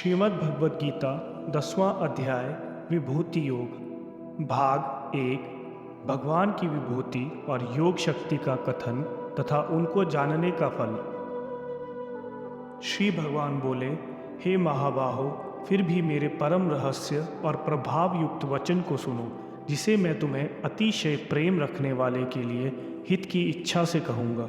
श्रीमद् भगवद गीता 10वां अध्याय विभूति योग भाग 1 भगवान की विभूति और योग शक्ति का कथन तथा उनको जानने का फल। श्री भगवान बोले, हे महाबाहो, फिर भी मेरे परम रहस्य और प्रभाव युक्त वचन को सुनो, जिसे मैं तुम्हें अतिशय प्रेम रखने वाले के लिए हित की इच्छा से कहूँगा।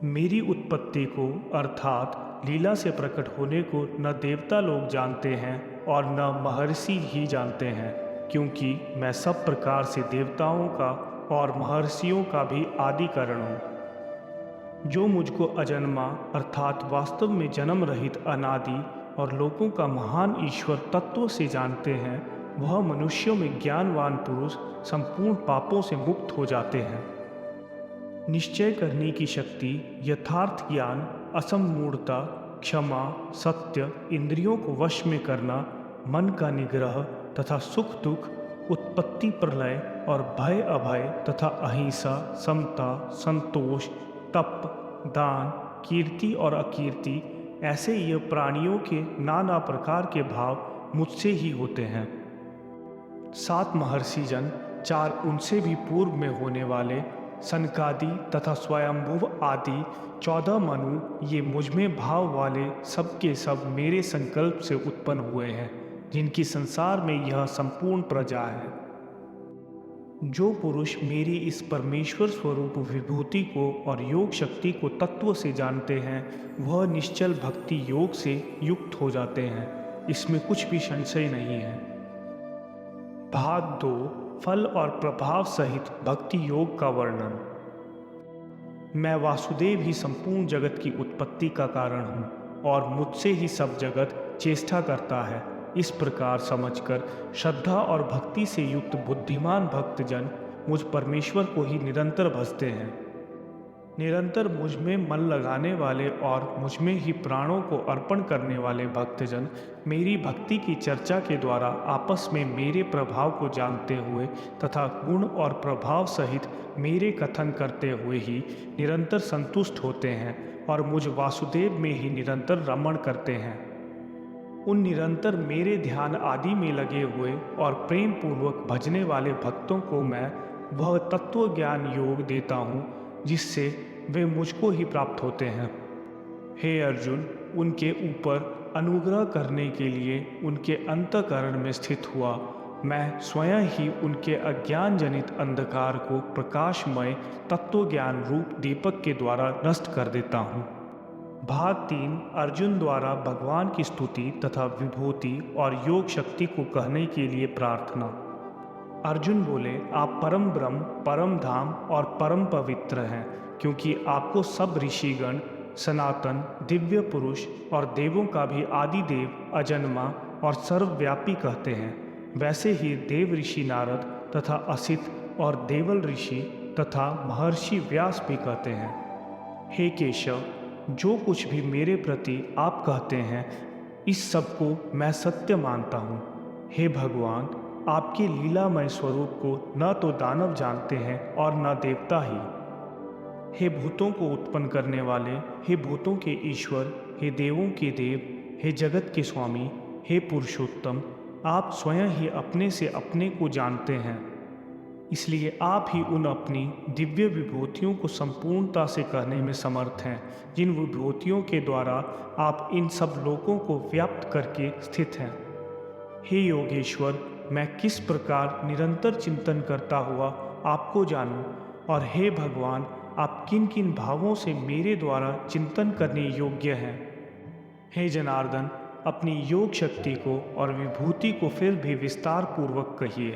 मेरी उत्पत्ति को अर्थात लीला से प्रकट होने को न देवता लोग जानते हैं और न महर्षि ही जानते हैं, क्योंकि मैं सब प्रकार से देवताओं का और महर्षियों का भी आदि कारण हूँ। जो मुझको अजन्मा अर्थात वास्तव में जन्म रहित अनादि और लोगों का महान ईश्वर तत्व से जानते हैं, वह मनुष्यों में ज्ञानवान पुरुष संपूर्ण पापों से मुक्त हो जाते हैं। निश्चय करने की शक्ति, यथार्थ ज्ञान, असमूढ़ता, क्षमा, सत्य, इंद्रियों को वश में करना, मन का निग्रह तथा सुख दुख, उत्पत्ति प्रलय और भय अभय तथा अहिंसा, समता, संतोष, तप, दान, कीर्ति और अकीर्ति, ऐसे ये प्राणियों के नाना प्रकार के भाव मुझसे ही होते हैं। 7 महर्षि जन, 4 उनसे भी पूर्व में होने वाले, सनकादि तथा स्वयंभुव आदि 14 मनु, ये मुझमें भाव वाले सब के सब मेरे संकल्प से उत्पन्न हुए हैं, जिनकी संसार में यह संपूर्ण प्रजा है। जो पुरुष मेरी इस परमेश्वर स्वरूप विभूति को और योग शक्ति को तत्व से जानते हैं, वह निश्चल भक्ति योग से युक्त हो जाते हैं। इसमें कुछ भी संशय नहीं है। भाग 2 फल और प्रभाव सहित भक्ति योग का वर्णन। मैं वासुदेव ही संपूर्ण जगत की उत्पत्ति का कारण हूँ और मुझसे ही सब जगत चेष्टा करता है। इस प्रकार समझकर श्रद्धा और भक्ति से युक्त बुद्धिमान भक्तजन मुझ परमेश्वर को ही निरंतर भजते हैं। निरंतर मुझ में मन लगाने वाले और मुझ में ही प्राणों को अर्पण करने वाले भक्तजन मेरी भक्ति की चर्चा के द्वारा आपस में मेरे प्रभाव को जानते हुए तथा गुण और प्रभाव सहित मेरे कथन करते हुए ही निरंतर संतुष्ट होते हैं और मुझ वासुदेव में ही निरंतर रमण करते हैं। उन निरंतर मेरे ध्यान आदि में लगे हुए और प्रेम पूर्वक भजने वाले भक्तों को मैं वह तत्व ज्ञान योग देता हूँ, जिससे वे मुझको ही प्राप्त होते हैं। हे अर्जुन, उनके ऊपर अनुग्रह करने के लिए उनके अंतःकरण में स्थित हुआ मैं स्वयं ही उनके अज्ञान जनित अंधकार को प्रकाशमय तत्व ज्ञान रूप दीपक के द्वारा नष्ट कर देता हूँ। भाग 3 अर्जुन द्वारा भगवान की स्तुति तथा विभूति और योग शक्ति को कहने के लिए प्रार्थना। अर्जुन बोले, आप परम ब्रह्म, परम धाम और परम पवित्र हैं, क्योंकि आपको सब ऋषिगण, सनातन, दिव्य पुरुष और देवों का भी आदि देव, अजन्मा और सर्वव्यापी कहते हैं। वैसे ही देव ऋषि नारद तथा असित और देवल ऋषि तथा महर्षि व्यास भी कहते हैं। हे केशव, जो कुछ भी मेरे प्रति आप कहते हैं, इस सब को मैं सत्य मानता हूँ। हे भगवान, आपके लीलामय स्वरूप को न तो दानव जानते हैं और न देवता ही। हे भूतों को उत्पन्न करने वाले, हे भूतों के ईश्वर, हे देवों के देव, हे जगत के स्वामी, हे पुरुषोत्तम, आप स्वयं ही अपने से अपने को जानते हैं। इसलिए आप ही उन अपनी दिव्य विभूतियों को संपूर्णता से कहने में समर्थ हैं, जिन विभूतियों के द्वारा आप इन सब लोगों को व्याप्त करके स्थित हैं। हे योगेश्वर, मैं किस प्रकार निरंतर चिंतन करता हुआ आपको जानूं, और हे भगवान, आप किन किन भावों से मेरे द्वारा चिंतन करने योग्य हैं। हे जनार्दन, अपनी योग शक्ति को और विभूति को फिर भी विस्तार पूर्वक कहिए,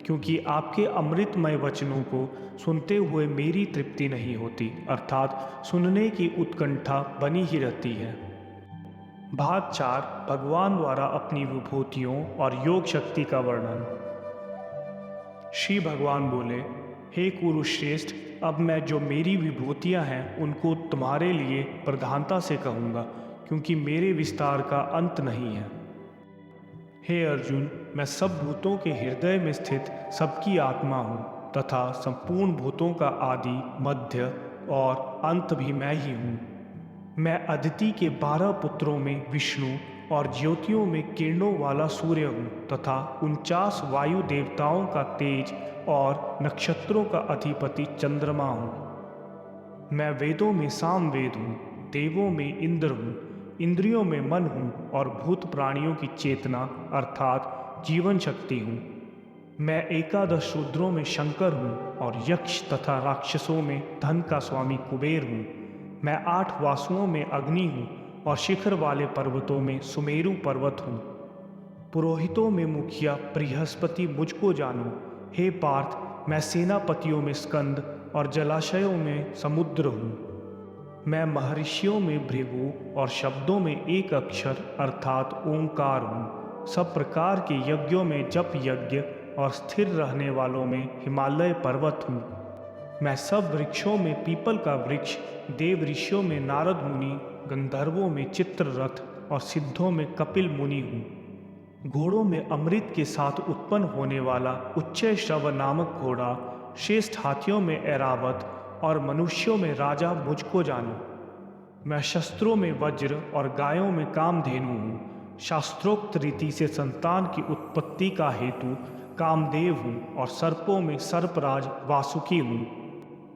क्योंकि आपके अमृतमय वचनों को सुनते हुए मेरी तृप्ति नहीं होती, अर्थात सुनने की उत्कंठा बनी ही रहती है। भाग 4 भगवान द्वारा अपनी विभूतियों और योग शक्ति का वर्णन। श्री भगवान बोले, हे कुरुश्रेष्ठ, अब मैं जो मेरी विभूतियां हैं उनको तुम्हारे लिए प्रधानता से कहूँगा, क्योंकि मेरे विस्तार का अंत नहीं है। हे अर्जुन, मैं सब भूतों के हृदय में स्थित सबकी आत्मा हूँ तथा संपूर्ण भूतों का आदि, मध्य और अंत भी मैं ही हूँ। मैं अदिति के 12 पुत्रों में विष्णु और ज्योतियों में किरणों वाला सूर्य हूँ तथा 49 वायु देवताओं का तेज और नक्षत्रों का अधिपति चंद्रमा हूँ। मैं वेदों में सामवेद हूँ, देवों में इंद्र हूँ, इंद्रियों में मन हूँ और भूत प्राणियों की चेतना अर्थात जीवन शक्ति हूँ। मैं एकादश रुद्रों में शंकर हूँ और यक्ष तथा राक्षसों में धन का स्वामी कुबेर हूँ। मैं 8 वासुओं में अग्नि हूँ और शिखर वाले पर्वतों में सुमेरु पर्वत हूँ। पुरोहितों में मुखिया बृहस्पति मुझको जानो। हे पार्थ, मैं सेनापतियों में स्कंद और जलाशयों में समुद्र हूँ। मैं महर्षियों में भृगु और शब्दों में एक अक्षर अर्थात ओंकार हूँ। सब प्रकार के यज्ञों में जप यज्ञ और स्थिर रहने वालों में हिमालय पर्वत हूँ। मैं सब वृक्षों में पीपल का वृक्ष, देव ऋषियों में नारद मुनि, गंधर्वों में चित्ररथ और सिद्धों में कपिल मुनि हूँ। घोड़ों में अमृत के साथ उत्पन्न होने वाला उच्चय श्रव नामक घोड़ा, श्रेष्ठ हाथियों में ऐरावत और मनुष्यों में राजा मुझको जानो। मैं शस्त्रों में वज्र और गायों में कामधेनु हूँ। शास्त्रोक्त रीति से संतान की उत्पत्ति का हेतु कामदेव हूँ और सर्पों में सर्पराज वासुकी हूँ।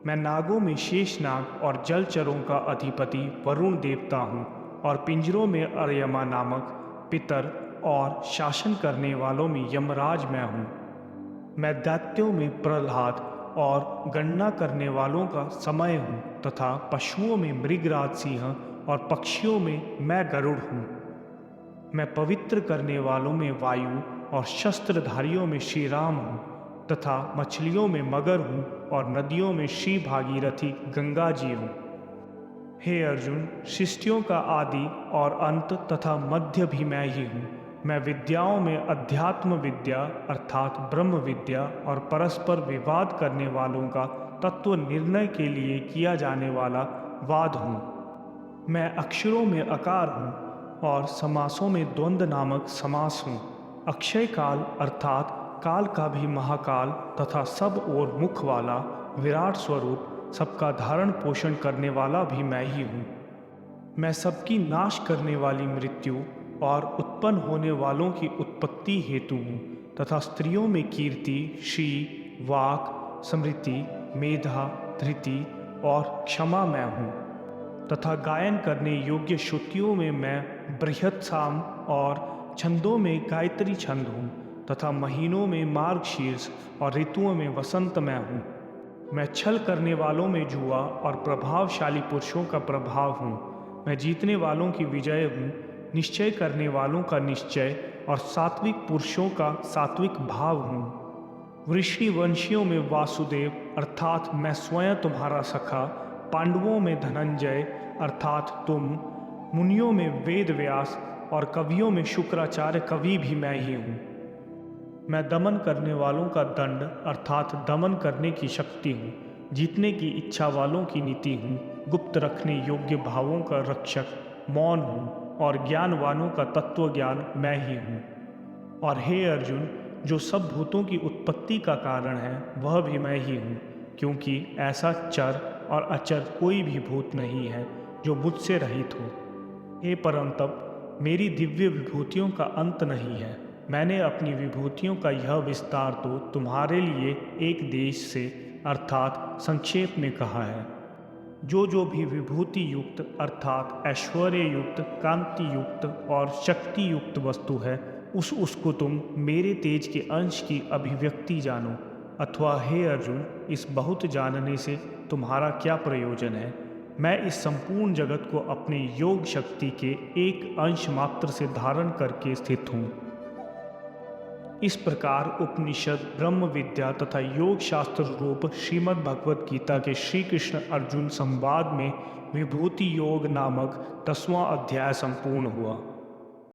मैं नागों में शेषनाग और जलचरों का अधिपति वरुण देवता हूँ और पिंजरों में अर्यमा नामक पितर और शासन करने वालों में यमराज मैं हूँ। मैं दैत्यों में प्रहलाद और गणना करने वालों का समय हूँ तथा पशुओं में मृगराज सिंह और पक्षियों में मैं गरुड़ हूँ। मैं पवित्र करने वालों में वायु और शस्त्रधारियों में श्री राम हूँ तथा मछलियों में मगर हूँ और नदियों में श्री भागीरथी गंगा जी हूँ। हे अर्जुन, सृष्टियों का आदि और अंत तथा मध्य भी मैं ही हूँ। मैं विद्याओं में अध्यात्म विद्या अर्थात ब्रह्म विद्या और परस्पर विवाद करने वालों का तत्व निर्णय के लिए किया जाने वाला वाद हूँ। मैं अक्षरों में अकार हूँ और समासों में द्वंद्व नामक समास हूँ। अक्षय काल अर्थात काल का भी महाकाल तथा सब ओर मुख वाला विराट स्वरूप सबका धारण पोषण करने वाला भी मैं ही हूँ। मैं सबकी नाश करने वाली मृत्यु और उत्पन्न होने वालों की उत्पत्ति हेतु हूँ तथा स्त्रियों में कीर्ति, श्री, वाक, स्मृति, मेधा, धृति और क्षमा मैं हूँ तथा गायन करने योग्य श्रुतियों में मैं बृहत् साम और छंदों में गायत्री छंद हूँ तथा महीनों में मार्गशीर्ष और ऋतुओं में वसंत मैं हूँ। मैं छल करने वालों में जुआ और प्रभावशाली पुरुषों का प्रभाव हूँ। मैं जीतने वालों की विजय हूँ, निश्चय करने वालों का निश्चय और सात्विक पुरुषों का सात्विक भाव हूँ। वृष्णिवंशियों में वासुदेव अर्थात मैं स्वयं तुम्हारा सखा, पांडवों में धनंजय अर्थात तुम, मुनियों में वेद व्यास और कवियों में शुक्राचार्य कवि भी मैं ही हूँ। मैं दमन करने वालों का दंड अर्थात दमन करने की शक्ति हूँ। जीतने की इच्छा वालों की नीति हूँ। गुप्त रखने योग्य भावों का रक्षक मौन हूँ और ज्ञानवानों का तत्व ज्ञान मैं ही हूँ। और हे अर्जुन, जो सब भूतों की उत्पत्ति का कारण है वह भी मैं ही हूँ, क्योंकि ऐसा चर और अचर कोई भी भूत नहीं है जो मुझसे रहित हो। हे परंतप, मेरी दिव्य विभूतियों का अंत नहीं है। मैंने अपनी विभूतियों का यह विस्तार तो तुम्हारे लिए एक देश से अर्थात संक्षेप में कहा है। जो भी विभूति युक्त अर्थात ऐश्वर्य युक्त, कांति युक्त और शक्ति युक्त वस्तु है उसको तुम मेरे तेज के अंश की अभिव्यक्ति जानो। अथवा हे अर्जुन, इस बहुत जानने से तुम्हारा क्या प्रयोजन है? मैं इस संपूर्ण जगत को अपने योग शक्ति के एक अंश मात्र से धारण करके स्थित हूँ। इस प्रकार उपनिषद, ब्रह्म विद्या तथा योग शास्त्र रूप श्रीमद् भगवद गीता के श्री कृष्ण अर्जुन संवाद में विभूति योग नामक 10वां अध्याय संपूर्ण हुआ।